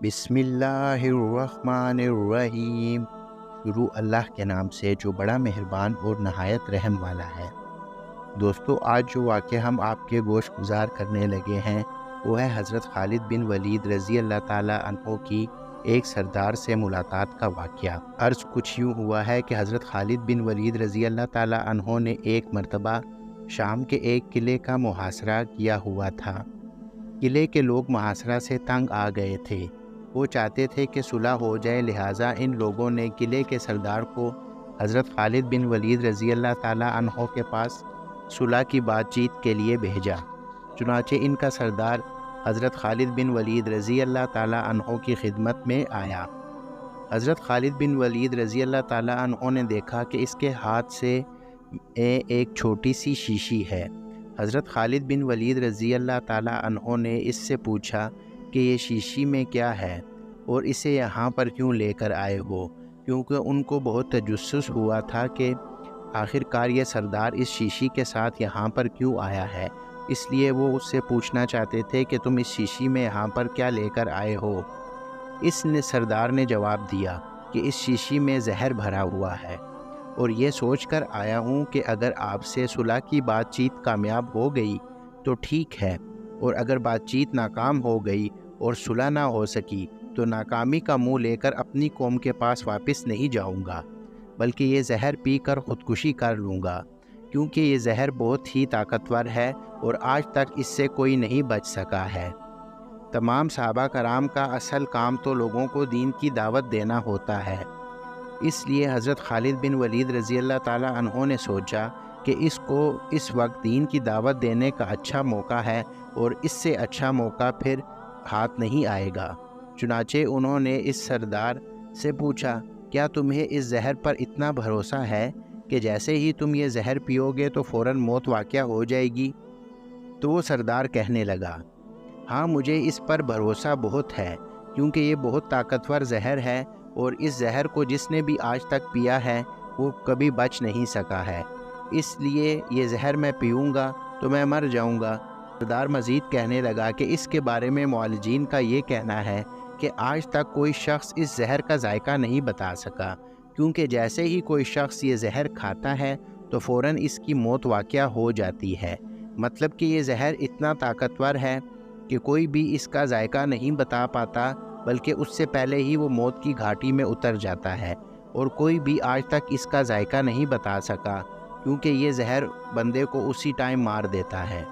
بسم اللہ الرحمن الرحیم۔ شروع اللہ کے نام سے جو بڑا مہربان اور نہایت رحم والا ہے۔ دوستو، آج جو واقعہ ہم آپ کے گوش گزار کرنے لگے ہیں وہ ہے حضرت خالد بن ولید رضی اللہ تعالیٰ عنہ کی ایک سردار سے ملاقات کا واقعہ۔ عرض کچھ یوں ہوا ہے کہ حضرت خالد بن ولید رضی اللہ تعالیٰ عنہ نے ایک مرتبہ شام کے ایک قلعے کا محاصرہ کیا ہوا تھا۔ قلعے کے لوگ محاصرہ سے تنگ آ گئے تھے۔ وہ چاہتے تھے کہ صلح ہو جائے، لہٰذا ان لوگوں نے قلعے کے سردار کو حضرت خالد بن ولید رضی اللہ تعالیٰ عنہ کے پاس صلح کی بات چیت کے لیے بھیجا۔ چنانچہ ان کا سردار حضرت خالد بن ولید رضی اللہ تعالیٰ عنہ کی خدمت میں آیا۔ حضرت خالد بن ولید رضی اللہ تعالیٰ عنہ نے دیکھا کہ اس کے ہاتھ سے ایک چھوٹی سی شیشی ہے۔ حضرت خالد بن ولید رضی اللہ تعالیٰ عنہ نے اس سے پوچھا کہ یہ شیشی میں کیا ہے اور اسے یہاں پر کیوں لے کر آئے ہو، کیونکہ ان کو بہت تجسس ہوا تھا کہ آخرکار یہ سردار اس شیشی کے ساتھ یہاں پر کیوں آیا ہے۔ اس لیے وہ اس سے پوچھنا چاہتے تھے کہ تم اس شیشی میں یہاں پر کیا لے کر آئے ہو۔ اس نے سردار نے جواب دیا کہ اس شیشی میں زہر بھرا ہوا ہے اور یہ سوچ کر آیا ہوں کہ اگر آپ سے صلح کی بات چیت کامیاب ہو گئی تو ٹھیک ہے، اور اگر بات چیت ناکام ہو گئی اور صلح نہ ہو سکی تو ناکامی کا منہ لے کر اپنی قوم کے پاس واپس نہیں جاؤں گا، بلکہ یہ زہر پی کر خودکشی کر لوں گا، کیونکہ یہ زہر بہت ہی طاقتور ہے اور آج تک اس سے کوئی نہیں بچ سکا ہے۔ تمام صحابہ کرام کا اصل کام تو لوگوں کو دین کی دعوت دینا ہوتا ہے۔ اس لیے حضرت خالد بن ولید رضی اللہ تعالیٰ عنہ نے سوچا کہ اس کو اس وقت دین کی دعوت دینے کا اچھا موقع ہے اور اس سے اچھا موقع پھر ہاتھ نہیں آئے گا۔ چنانچہ انہوں نے اس سردار سے پوچھا، کیا تمہیں اس زہر پر اتنا بھروسہ ہے کہ جیسے ہی تم یہ زہر پیو گے تو فوراً موت واقع ہو جائے گی؟ تو وہ سردار کہنے لگا، ہاں، مجھے اس پر بھروسہ بہت ہے، کیونکہ یہ بہت طاقتور زہر ہے اور اس زہر کو جس نے بھی آج تک پیا ہے وہ کبھی بچ نہیں سکا ہے، اس لیے یہ زہر میں پیوں گا تو میں مر جاؤں گا۔ سردار مزید کہنے لگا کہ اس کے بارے میں معالجین کا یہ کہنا ہے کہ آج تک کوئی شخص اس زہر کا ذائقہ نہیں بتا سکا، کیونکہ جیسے ہی کوئی شخص یہ زہر کھاتا ہے تو فوراً اس کی موت واقع ہو جاتی ہے۔ مطلب کہ یہ زہر اتنا طاقتور ہے کہ کوئی بھی اس کا ذائقہ نہیں بتا پاتا، بلکہ اس سے پہلے ہی وہ موت کی گھاٹی میں اتر جاتا ہے، اور کوئی بھی آج تک اس کا ذائقہ نہیں بتا سکا، کیونکہ یہ زہر بندے کو اسی ٹائم مار دیتا ہے۔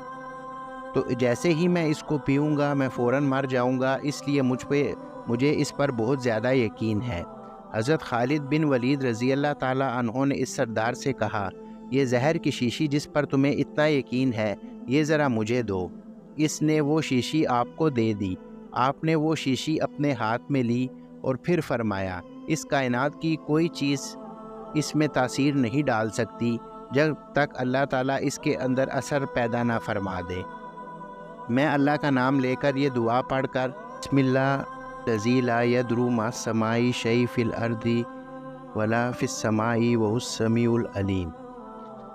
تو جیسے ہی میں اس کو پیوں گا میں فوراً مر جاؤں گا، اس لیے مجھے اس پر بہت زیادہ یقین ہے۔ حضرت خالد بن ولید رضی اللہ تعالیٰ عنہ نے اس سردار سے کہا، یہ زہر کی شیشی جس پر تمہیں اتنا یقین ہے یہ ذرا مجھے دو۔ اس نے وہ شیشی آپ کو دے دی۔ آپ نے وہ شیشی اپنے ہاتھ میں لی اور پھر فرمایا، اس کائنات کی کوئی چیز اس میں تاثیر نہیں ڈال سکتی جب تک اللہ تعالیٰ اس کے اندر اثر پیدا نہ فرما دے۔ میں اللہ کا نام لے کر یہ دعا پڑھ کر، بسم اللہ الذی لا یضر مع السماء شیء فی الارض ولا فی السماء وہو السمیع العلیم،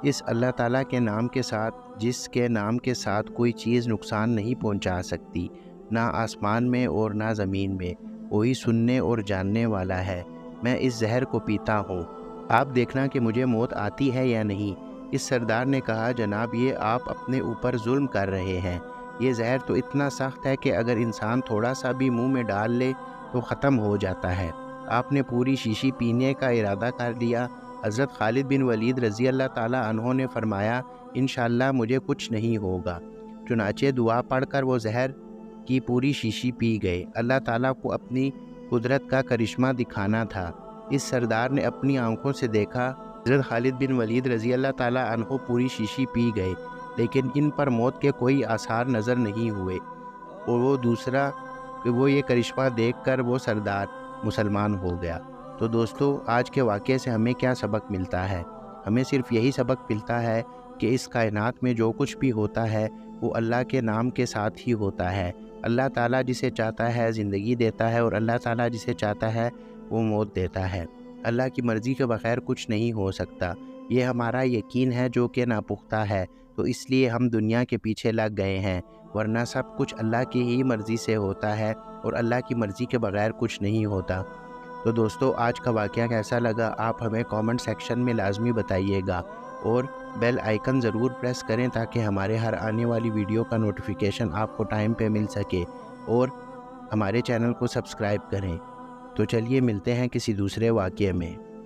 اس اللہ تعالیٰ کے نام کے ساتھ جس کے نام کے ساتھ کوئی چیز نقصان نہیں پہنچا سکتی، نہ آسمان میں اور نہ زمین میں، وہی سننے اور جاننے والا ہے۔ میں اس زہر کو پیتا ہوں، آپ دیکھنا کہ مجھے موت آتی ہے یا نہیں۔ اس سردار نے کہا، جناب، یہ آپ اپنے اوپر ظلم کر رہے ہیں۔ یہ زہر تو اتنا سخت ہے کہ اگر انسان تھوڑا سا بھی منہ میں ڈال لے تو ختم ہو جاتا ہے۔ آپ نے پوری شیشی پینے کا ارادہ کر لیا۔ حضرت خالد بن ولید رضی اللہ تعالیٰ عنہ نے فرمایا، انشاءاللہ مجھے کچھ نہیں ہوگا۔ چنانچہ دعا پڑھ کر وہ زہر کی پوری شیشی پی گئے۔ اللہ تعالیٰ کو اپنی قدرت کا کرشمہ دکھانا تھا۔ اس سردار نے اپنی آنکھوں سے دیکھا حضرت خالد بن ولید رضی اللہ تعالیٰ عنہ پوری شیشی پی گئے، لیکن ان پر موت کے کوئی آثار نظر نہیں ہوئے، اور وہ یہ کرشمہ دیکھ کر وہ سردار مسلمان ہو گیا۔ تو دوستو، آج کے واقعے سے ہمیں کیا سبق ملتا ہے؟ ہمیں صرف یہی سبق ملتا ہے کہ اس کائنات میں جو کچھ بھی ہوتا ہے وہ اللہ کے نام کے ساتھ ہی ہوتا ہے۔ اللہ تعالیٰ جسے چاہتا ہے زندگی دیتا ہے اور اللہ تعالیٰ جسے چاہتا ہے وہ موت دیتا ہے۔ اللہ کی مرضی کے بغیر کچھ نہیں ہو سکتا۔ یہ ہمارا یقین ہے جو کہ ناپختہ ہے، تو اس لیے ہم دنیا کے پیچھے لگ گئے ہیں، ورنہ سب کچھ اللہ کی ہی مرضی سے ہوتا ہے۔ اور اللہ کی مرضی کے بغیر کچھ نہیں ہوتا۔ تو دوستو آج کا واقعہ کیسا لگا آپ ہمیں کامنٹ سیکشن میں لازمی بتائیے گا، اور بیل آئیکن ضرور پریس کریں تاکہ ہمارے ہر آنے والی ویڈیو کا نوٹیفیکیشن آپ کو ٹائم پہ مل سکے، اور ہمارے چینل کو سبسکرائب کریں۔ تو چلیے ملتے ہیں کسی دوسرے واقعے میں۔